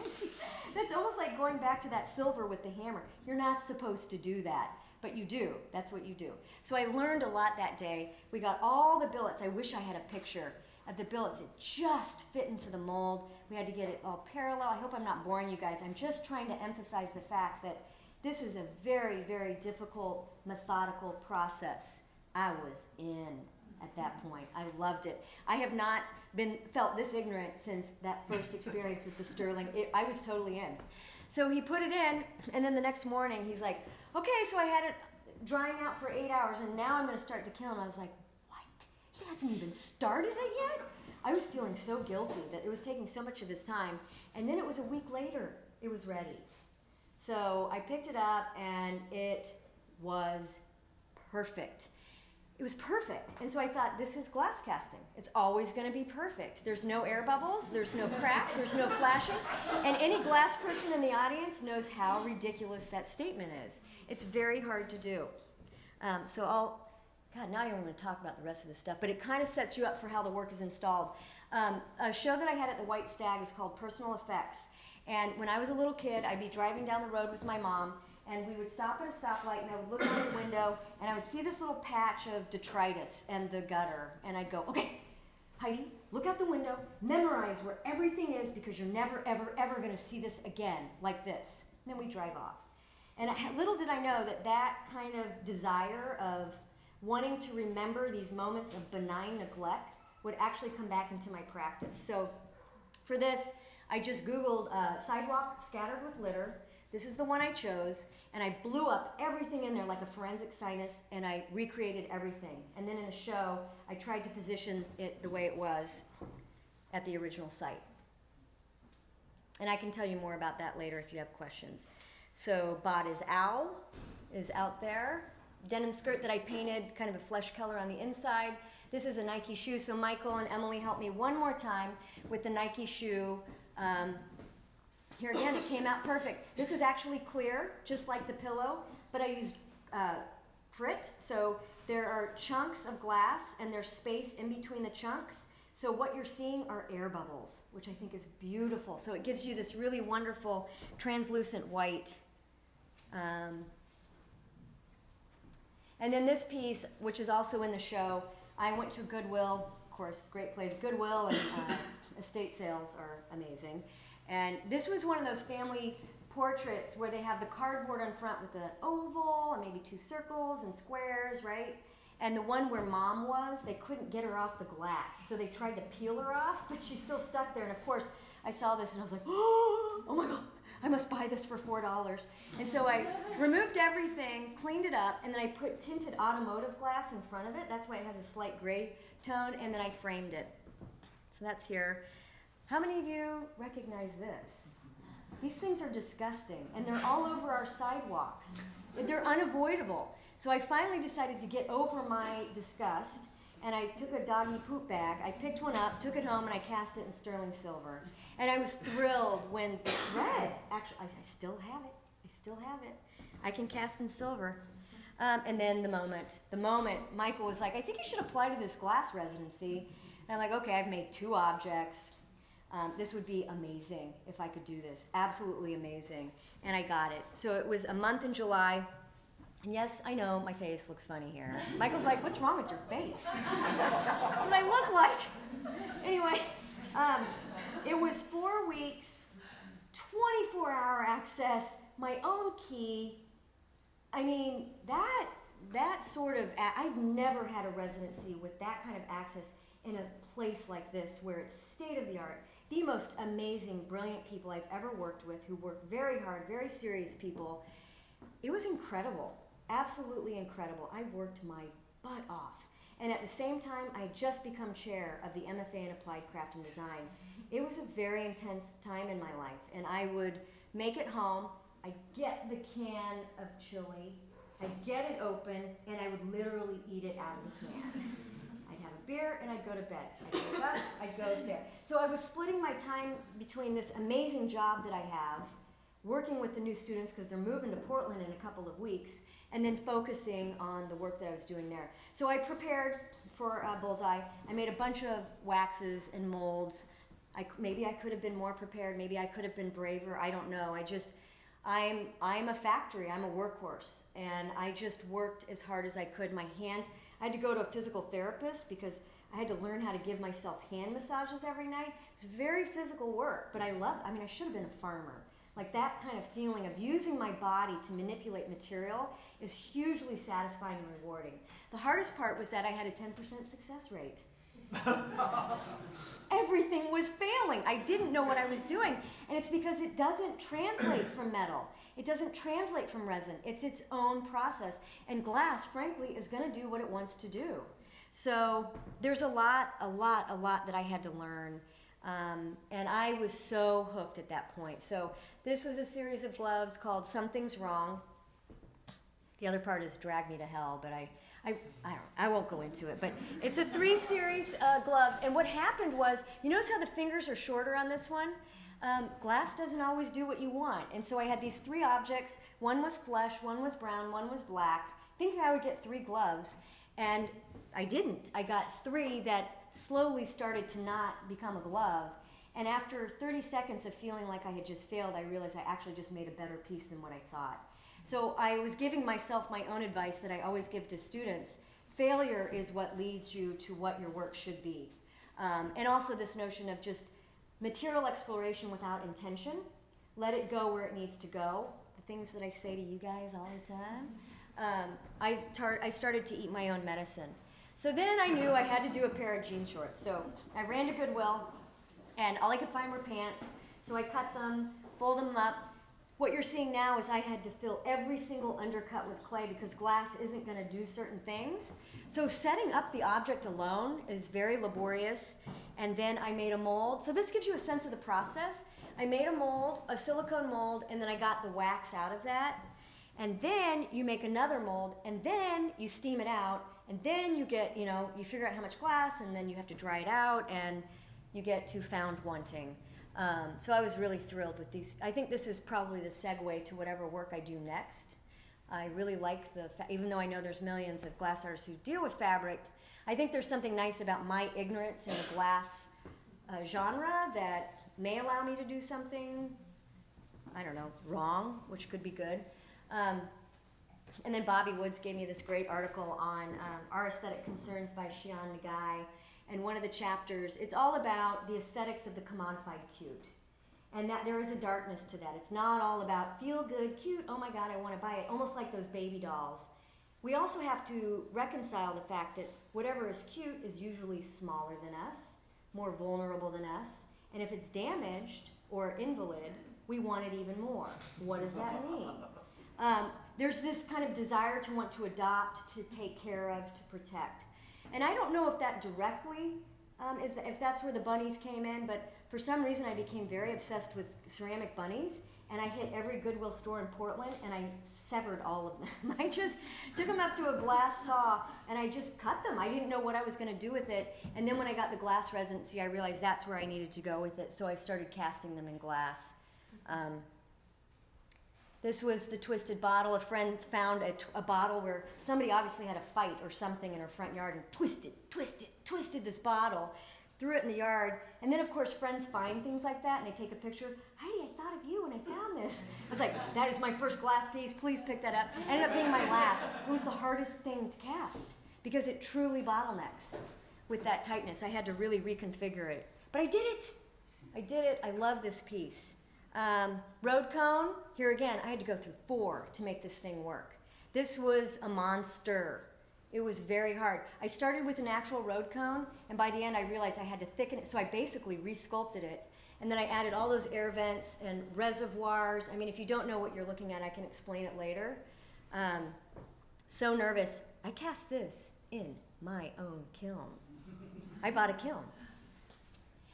That's almost like going back to that silver with the hammer. You're not supposed to do that, but you do. That's what you do. So I learned a lot that day. We got all the billets. I wish I had a picture of the billets. It just fit into the mold. We had to get it all parallel. I hope I'm not boring you guys. I'm just trying to emphasize the fact that this is a very, very difficult, methodical process. I was in at that point. I loved it. I have not felt this ignorant since that first experience with the Sterling. I was totally in. So he put it in, and then the next morning he's like, okay, so I had it drying out for 8 hours, and now I'm going to start the kiln. I was like, what? He hasn't even started it yet? I was feeling so guilty that it was taking so much of his time. And then it was a week later, it was ready. So I picked it up, and it was perfect. It was perfect. And so I thought, this is glass casting. It's always going to be perfect. There's no air bubbles, there's no crack, there's no flashing. And any glass person in the audience knows how ridiculous that statement is. It's very hard to do. God, now you don't want to talk about the rest of this stuff, but it kind of sets you up for how the work is installed. A show that I had at the White Stag is called Personal Effects. And when I was a little kid, I'd be driving down the road with my mom, and we would stop at a stoplight, and I would look out the window, and I would see this little patch of detritus and the gutter, and I'd go, okay, Heidi, look out the window, memorize where everything is, because you're never, ever, ever going to see this again like this. And then we drive off. And little did I know that that kind of desire of wanting to remember these moments of benign neglect would actually come back into my practice. So for this, I just Googled sidewalk scattered with litter. This is the one I chose, and I blew up everything in there like a forensic scientist, and I recreated everything. And then in the show, I tried to position it the way it was at the original site. And I can tell you more about that later if you have questions. So Bada's owl is out there. Denim skirt that I painted kind of a flesh color on the inside. This is a Nike shoe, so Michael and Emily helped me one more time with the Nike shoe. Here again, it came out perfect. This is actually clear, just like the pillow, but I used frit, so there are chunks of glass and there's space in between the chunks. So what you're seeing are air bubbles, which I think is beautiful. So it gives you this really wonderful translucent white. And then this piece, which is also in the show, I went to Goodwill, of course, great place. Goodwill and estate sales are amazing. And this was one of those family portraits where they have the cardboard on front with the oval and maybe two circles and squares, right? And the one where Mom was, they couldn't get her off the glass. So they tried to peel her off, but she's still stuck there. And of course, I saw this and I was like, oh my God, I must buy this for $4. And so I removed everything, cleaned it up, and then I put tinted automotive glass in front of it. That's why it has a slight gray tone, and then I framed it. So that's here. How many of you recognize this? These things are disgusting, and they're all over our sidewalks. They're unavoidable. So I finally decided to get over my disgust, and I took a doggy poop bag. I picked one up, took it home, and I cast it in sterling silver. And I was thrilled when it read. Actually, I still have it. I still have it. I can cast in silver. And then the moment, Michael was like, I think you should apply to this glass residency. And I'm like, okay, I've made 2 objects. This would be amazing if I could do this. Absolutely amazing. And I got it. So it was a month in July. And yes, I know my face looks funny here. Michael's like, what's wrong with your face? That's what I look like. Anyway, it was 4 weeks, 24-hour access, my own key. I mean, that sort of, I've never had a residency with that kind of access in a place like this where it's state-of-the-art. The most amazing, brilliant people I've ever worked with who work very hard, very serious people. It was incredible, absolutely incredible. I worked my butt off. And at the same time, I had just become chair of the MFA in Applied Craft and Design. It was a very intense time in my life. And I would make it home, I'd get the can of chili, I'd get it open, and I would literally eat it out of the can. I'd have a beer, and I'd go to bed. I'd wake up, I'd go there. So I was splitting my time between this amazing job that I have, working with the new students because they're moving to Portland in a couple of weeks, and then focusing on the work that I was doing there. So I prepared for Bullseye. I made a bunch of waxes and molds. Maybe I could have been more prepared. Maybe I could have been braver. I don't know. I'm a factory. I'm a workhorse, and I just worked as hard as I could. My hands. I had to go to a physical therapist because I had to learn how to give myself hand massages every night. It's very physical work, but I loved. I should have been a farmer. Like that kind of feeling of using my body to manipulate material is hugely satisfying and rewarding. The hardest part was that I had a 10% success rate. Everything was failing. I didn't know what I was doing. And it's because it doesn't translate from metal. It doesn't translate from resin. It's its own process. And glass, frankly, is going to do what it wants to do. So there's a lot that I had to learn. And I was so hooked at that point. So this was a series of gloves called Something's Wrong. The other part is Drag Me to Hell, but I won't go into it. But it's a 3-series glove. And what happened was, you notice how the fingers are shorter on this one? Glass doesn't always do what you want. And so I had these 3 objects. One was flesh, one was brown, one was black. Thinking I would get 3 gloves. And I didn't. I got 3 that slowly started to not become a glove. And after 30 seconds of feeling like I had just failed, I realized I actually just made a better piece than what I thought. So I was giving myself my own advice that I always give to students. Failure is what leads you to what your work should be. And also this notion of just material exploration without intention. Let it go where it needs to go. The things that I say to you guys all the time. I started to eat my own medicine. So then I knew I had to do a pair of jean shorts. So I ran to Goodwill, and all I could find were pants. So I cut them, fold them up. What you're seeing now is I had to fill every single undercut with clay because glass isn't going to do certain things. So setting up the object alone is very laborious. And then I made a mold. So this gives you a sense of the process. I made a mold, a silicone mold, and then I got the wax out of that. And then you make another mold, and then you steam it out, and then you get, you figure out how much glass, and then you have to dry it out, and you get to found wanting. So I was really thrilled with these. I think this is probably the segue to whatever work I do next. I really like even though I know there's millions of glass artists who deal with fabric, I think there's something nice about my ignorance in the glass genre that may allow me to do something, I don't know, wrong, which could be good. And then Bobby Woods gave me this great article on Our Aesthetic Concerns by Xian Nagai. And one of the chapters, it's all about the aesthetics of the commodified cute. And that there is a darkness to that. It's not all about feel good, cute, oh my God, I want to buy it, almost like those baby dolls. We also have to reconcile the fact that whatever is cute is usually smaller than us, more vulnerable than us. And if it's damaged or invalid, we want it even more. What does that mean? There's this kind of desire to want to adopt, to take care of, to protect. And I don't know if that directly if that's where the bunnies came in, but for some reason I became very obsessed with ceramic bunnies, and I hit every Goodwill store in Portland, and I severed all of them. I just took them up to a glass saw, and I just cut them. I didn't know what I was going to do with it, and then when I got the glass residency, I realized that's where I needed to go with it, so I started casting them in glass. This was the twisted bottle. A friend found a bottle where somebody obviously had a fight or something in her front yard and twisted this bottle, threw it in the yard. And then, of course, friends find things like that, and they take a picture. Heidi, I thought of you when I found this. I was like, that is my first glass piece. Please pick that up. Ended up being my last. It was the hardest thing to cast because it truly bottlenecks with that tightness. I had to really reconfigure it. But I did it. I love this piece. Road cone, here again, I had to go through 4 to make this thing work. This was a monster. It was very hard. I started with an actual road cone, and by the end I realized I had to thicken it, so I basically re-sculpted it. And then I added all those air vents and reservoirs. I mean, if you don't know what you're looking at, I can explain it later. So nervous. I cast this in my own kiln. I bought a kiln.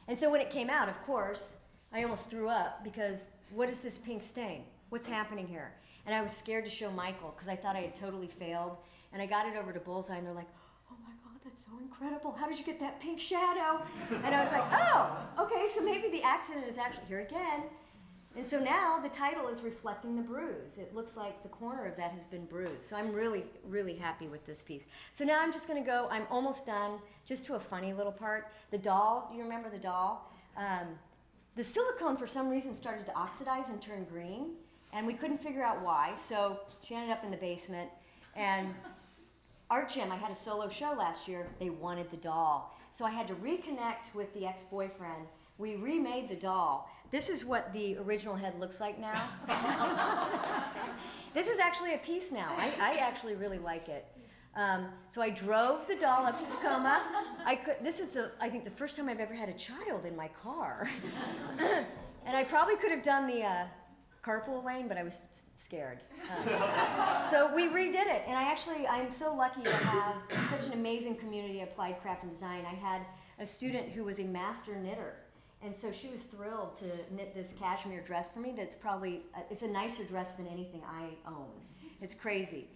And so when it came out, of course, I almost threw up because what is this pink stain? What's happening here? And I was scared to show Michael because I thought I had totally failed. And I got it over to Bullseye, and they're like, oh my God, that's so incredible. How did you get that pink shadow? And I was like, oh, okay, so maybe the accident is actually here again. And so now the title is reflecting the bruise. It looks like the corner of that has been bruised. So I'm really, really happy with this piece. So now I'm just going to go, I'm almost done, just to a funny little part. The doll, you remember the doll? The silicone for some reason started to oxidize and turn green, and we couldn't figure out why. So she ended up in the basement. And Art Gym, I had a solo show last year. They wanted the doll. So I had to reconnect with the ex-boyfriend. We remade the doll. This is what the original head looks like now. This is actually a piece now. I actually really like it. So I drove the doll up to Tacoma. This is I think the first time I've ever had a child in my car. And I probably could have done the carpool lane, but I was scared. So we redid it, and I'm so lucky to have such an amazing community of applied craft and design. I had a student who was a master knitter, and so she was thrilled to knit this cashmere dress for me that's probably, it's a nicer dress than anything I own. It's crazy.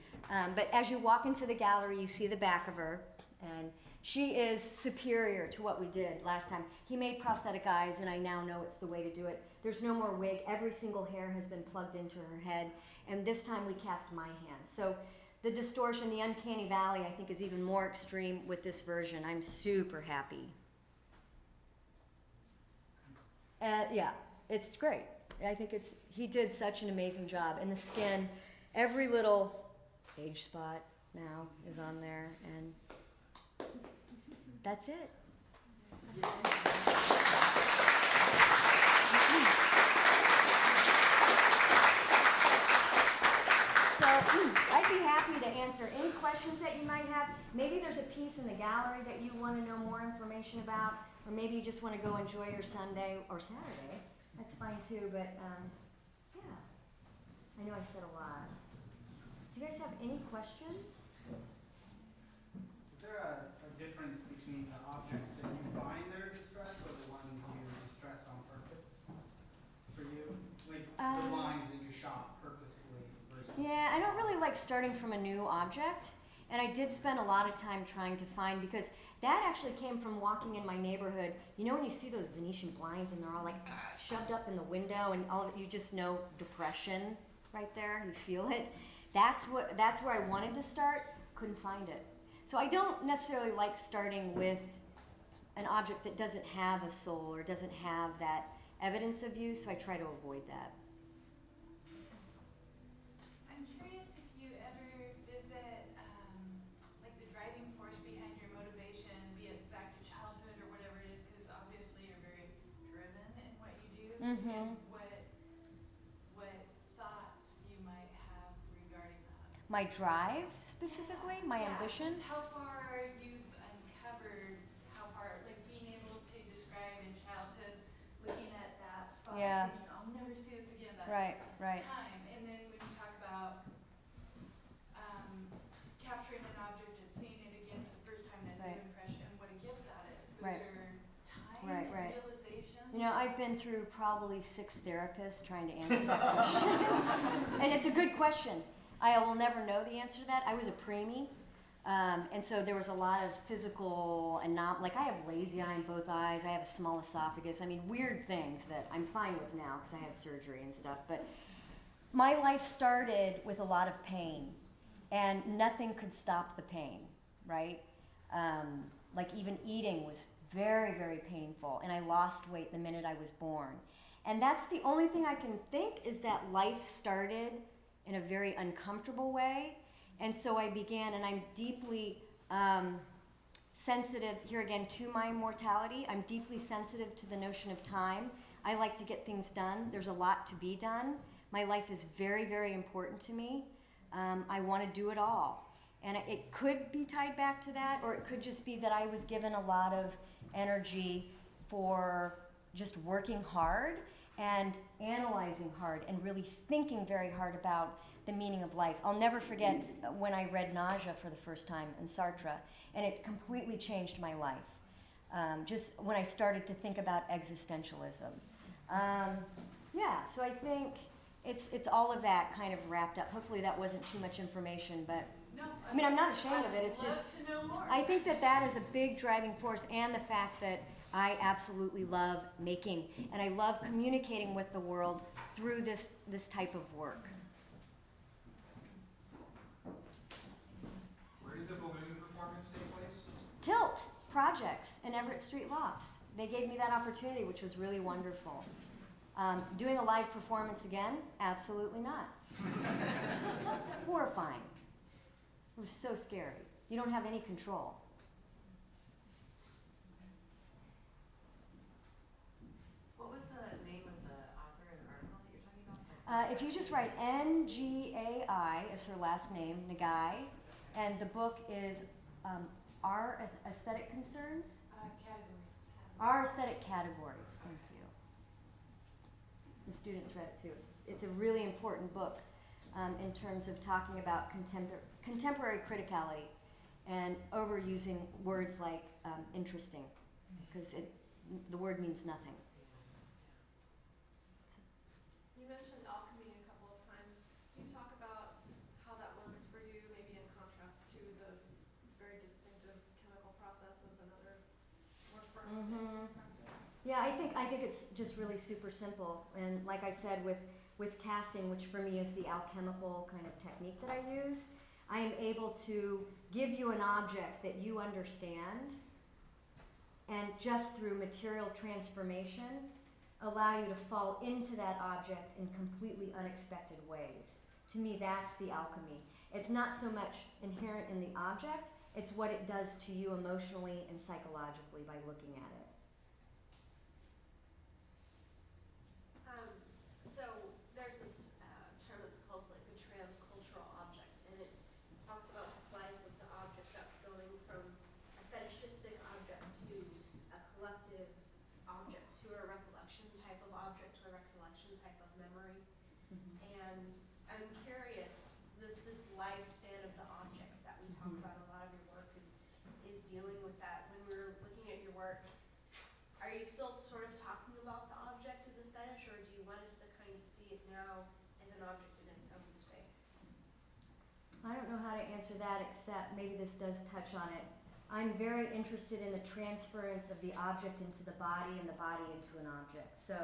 But as you walk into the gallery, you see the back of her, and she is superior to what we did last time. He made prosthetic eyes, and I now know it's the way to do it. There's no more wig. Every single hair has been plugged into her head, and this time we cast my hands. So the distortion, the uncanny valley, I think is even more extreme with this version. I'm super happy. Yeah, it's great. I think he did such an amazing job. And the skin, every little age spot now is on there, and that's it. So I'd be happy to answer any questions that you might have. Maybe there's a piece in the gallery that you want to know more information about, or maybe you just want to go enjoy your Sunday or Saturday. That's fine too, but yeah. I know I said a lot. Do you guys have any questions? Is there a difference between the objects that you find that are distressed or the ones you distress on purpose for you? Like the lines that you shot purposefully versus... Yeah, I don't really like starting from a new object. And I did spend a lot of time trying to find, because that actually came from walking in my neighborhood. You know when you see those Venetian blinds and they're all like shoved up in the window, and all of it, you just know depression right there, you feel it. That's where I wanted to start, couldn't find it. So I don't necessarily like starting with an object that doesn't have a soul or doesn't have that evidence of use, so I try to avoid that. I'm curious if you ever visit like the driving force behind your motivation, be it back to childhood or whatever it is, because obviously you're very driven in what you do. Mm-hmm. And what thoughts you might have regarding that? My drive, specifically, my ambition. Just how far you've uncovered, how far, like being able to describe in childhood, looking at that spot, Yeah. thinking, I'll never see this again. That's Right. time. And then when you talk about capturing an object and seeing it again for the first time and a new impression, and what a gift that is. Those Right. are time Right. and realizations. You know, I've been through probably 6 therapists trying to answer that question. And it's a good question. I will never know the answer to that. I was a preemie, and so there was a lot of physical, and not, like I have lazy eye in both eyes, I have a small esophagus, I mean weird things that I'm fine with now because I had surgery and stuff, but my life started with a lot of pain, and nothing could stop the pain, right? Like even eating was very, very painful, and I lost weight the minute I was born. And that's the only thing I can think, is that life started in a very uncomfortable way. And so I began, and I'm deeply sensitive, here again, to my mortality. I'm deeply sensitive to the notion of time. I like to get things done. There's a lot to be done. My life is very, very important to me. I want to do it all. And it could be tied back to that, or it could just be that I was given a lot of energy for just working hard and analyzing hard and really thinking very hard about the meaning of life. I'll never forget when I read Nausea for the first time in Sartre, and it completely changed my life. Just when I started to think about existentialism. Yeah, so I think it's all of that kind of wrapped up. Hopefully that wasn't too much information, but No, I mean, I'm not ashamed of it, it's just, I'd love to know more. I think that that is a big driving force, and the fact that I absolutely love making, and I love communicating with the world through this type of work. Where did the balloon performance take place? Tilt Projects in Everett Street Lofts. They gave me that opportunity, which was really wonderful. Doing a live performance again? Absolutely not. It's horrifying. It was so scary. You don't have any control. What was the name of the author and article that you're talking about? If you just write Ngai as her last name, Nagai, and the book is Our Aesthetic Concerns? Categories. Our Aesthetic Categories. Thank you. The students read it too. It's a really important book in terms of talking about contemporary criticality and overusing words like interesting, because the word means nothing. You mentioned alchemy a couple of times. Can you talk about how that works for you, maybe in contrast to the very distinctive chemical processes and other more firm things in practice? Yeah, I think it's just really super simple. And like I said, with casting, which for me is the alchemical kind of technique that I use, I am able to give you an object that you understand, and just through material transformation, allow you to fall into that object in completely unexpected ways. To me, that's the alchemy. It's not so much inherent in the object, it's what it does to you emotionally and psychologically by looking at it. So there's this term that's called like the transcultural object, and it talks about this life of the object that's going from a fetishistic object to a collective object, to a recollection type of object, to a recollection type of memory. And I'm curious, this lifespan of the objects that we talk about, a lot of your work is dealing with that. When we're looking at your work, are you still sort of talking about the object as a fetish, or do you want us to kind of see it now as an object in its own space? I don't know how to answer that, except maybe this does touch on it. I'm very interested in the transference of the object into the body and the body into an object. So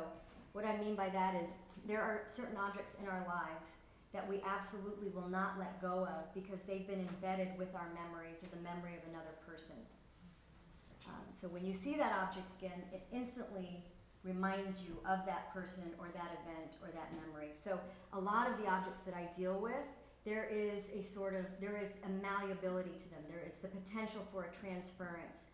what I mean by that is there are certain objects in our lives that we absolutely will not let go of because they've been embedded with our memories or the memory of another person. So when you see that object again, it instantly reminds you of that person or that event or that memory. So a lot of the objects that I deal with, there is a malleability to them. There is the potential for a transference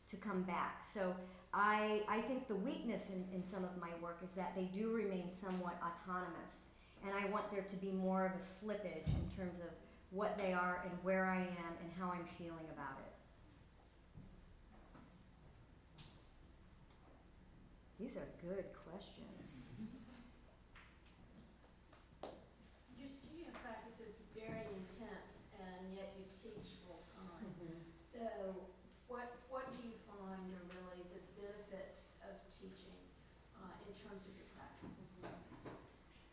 to come back. So I think the weakness in some of my work is that they do remain somewhat autonomous. And I want there to be more of a slippage in terms of what they are and where I am and how I'm feeling about it. These are good questions. Your studio practice is very intense, and yet you teach full time. So, what do you find are really the benefits of teaching in terms of your practice?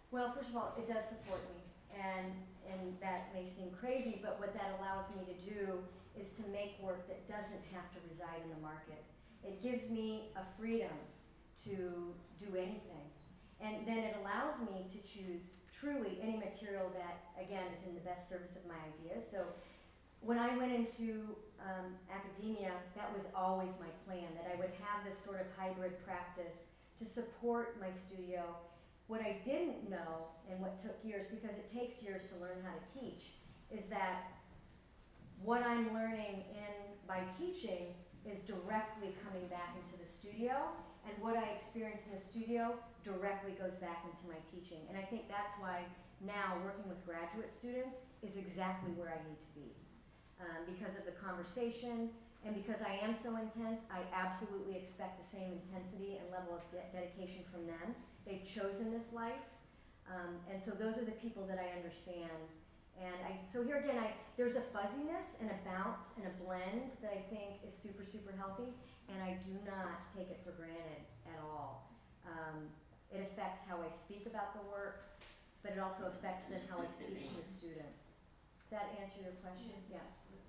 Well, first of all, it does support me, and that may seem crazy, but what that allows me to do is to make work that doesn't have to reside in the market. It gives me a freedom to do anything. And then it allows me to choose truly any material that, again, is in the best service of my ideas. So when I went into academia, that was always my plan, that I would have this sort of hybrid practice to support my studio. What I didn't know, and what took years, because it takes years to learn how to teach, is that what I'm learning by teaching is directly coming back into the studio, and what I experience in the studio directly goes back into my teaching. And I think that's why now working with graduate students is exactly where I need to be. Because of the conversation, and because I am so intense, I absolutely expect the same intensity and level of dedication from them. They've chosen this life, and so those are the people that I understand. And so here again, there's a fuzziness and a bounce and a blend that I think is super, super healthy, and I do not take it for granted at all. It affects how I speak about the work, but it also affects then how I speak to the students. Does that answer your question? Yes, Yeah. absolutely.